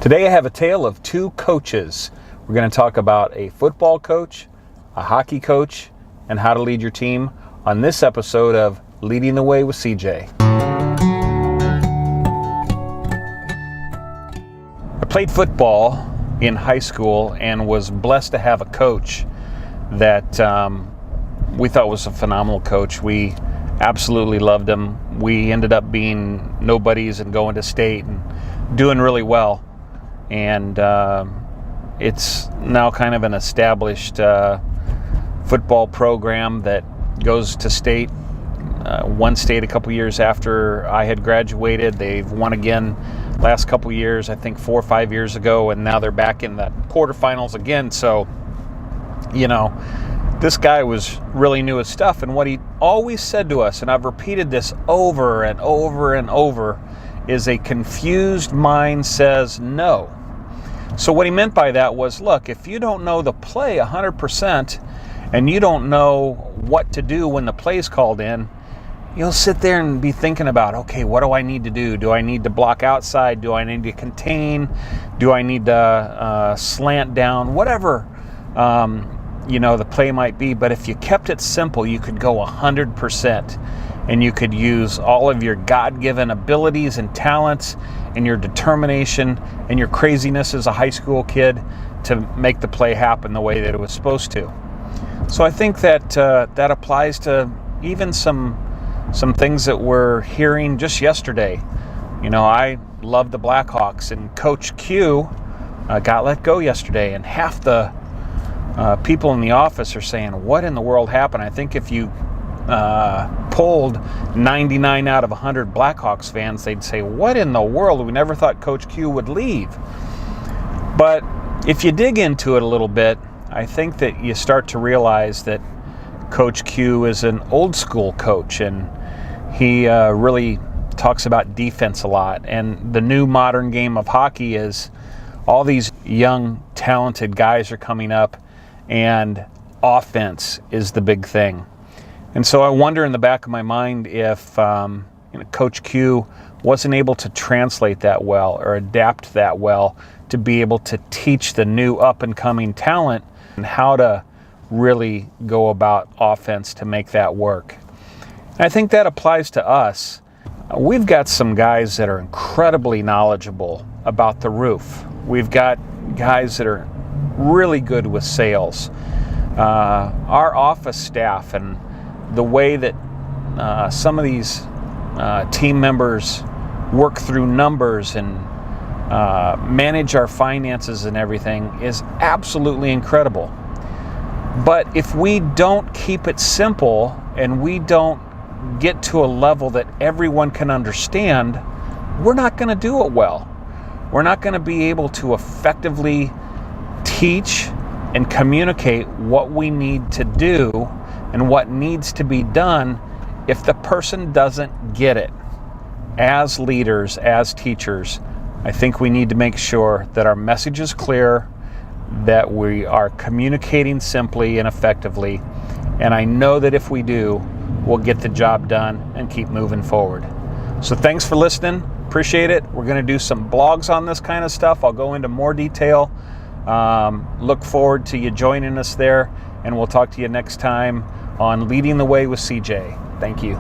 Today I have a tale of two coaches. We're going to talk about a football coach, a hockey coach, and how to lead your team on this episode of Leading the Way with CJ. I played football in high school and was blessed to have a coach that we thought was a phenomenal coach. We absolutely loved him. We ended up being nobodies and going to state and doing really well. And it's now kind of an established football program that goes to state. One state a couple years after I had graduated. They've won again last couple years, I think 4 or 5 years ago, and now they're back in the quarterfinals again. So, you know, this guy was really knew his stuff, and what he always said to us, and I've repeated this over and over and over, is a confused mind says no. So what he meant by that was, look, if you don't know the play 100% and you don't know what to do when the play's called in, you'll sit there and be thinking about, okay, what do I need to do? Do I need to block outside? Do I need to contain? Do I need to slant down? Whatever the play might be. But if you kept it simple, you could go 100%. And you could use all of your God-given abilities and talents and your determination and your craziness as a high school kid to make the play happen the way that it was supposed to. So I think that that applies to even some things that we're hearing just yesterday. You know, I love the Blackhawks, and Coach Q got let go yesterday, and half the people in the office are saying, what in the world happened? I think if you polled 99 out of 100 Blackhawks fans, they'd say, what in the world? We never thought Coach Q would leave. But if you dig into it a little bit, I think that you start to realize that Coach Q is an old school coach, and he really talks about defense a lot. And the new modern game of hockey is all these young, talented guys are coming up, and offense is the big thing. And so I wonder in the back of my mind if Coach Q wasn't able to translate that well or adapt that well to be able to teach the new up-and-coming talent and how to really go about offense to make that work. And I think that applies to us. We've got some guys that are incredibly knowledgeable about the roof. We've got guys that are really good with sales. Our office staff and the way that some of these team members work through numbers and manage our finances and everything is absolutely incredible. But if we don't keep it simple and we don't get to a level that everyone can understand, we're not going to do it well. We're not going to be able to effectively teach and communicate what we need to do and what needs to be done if the person doesn't get it. As leaders, as teachers, I think we need to make sure that our message is clear, that we are communicating simply and effectively, and I know that if we do, we'll get the job done and keep moving forward. So thanks for listening. Appreciate it. We're going to do some blogs on this kind of stuff. I'll go into more detail. Look forward to you joining us there, and we'll talk to you next time on Leading the Way with CJ. Thank you.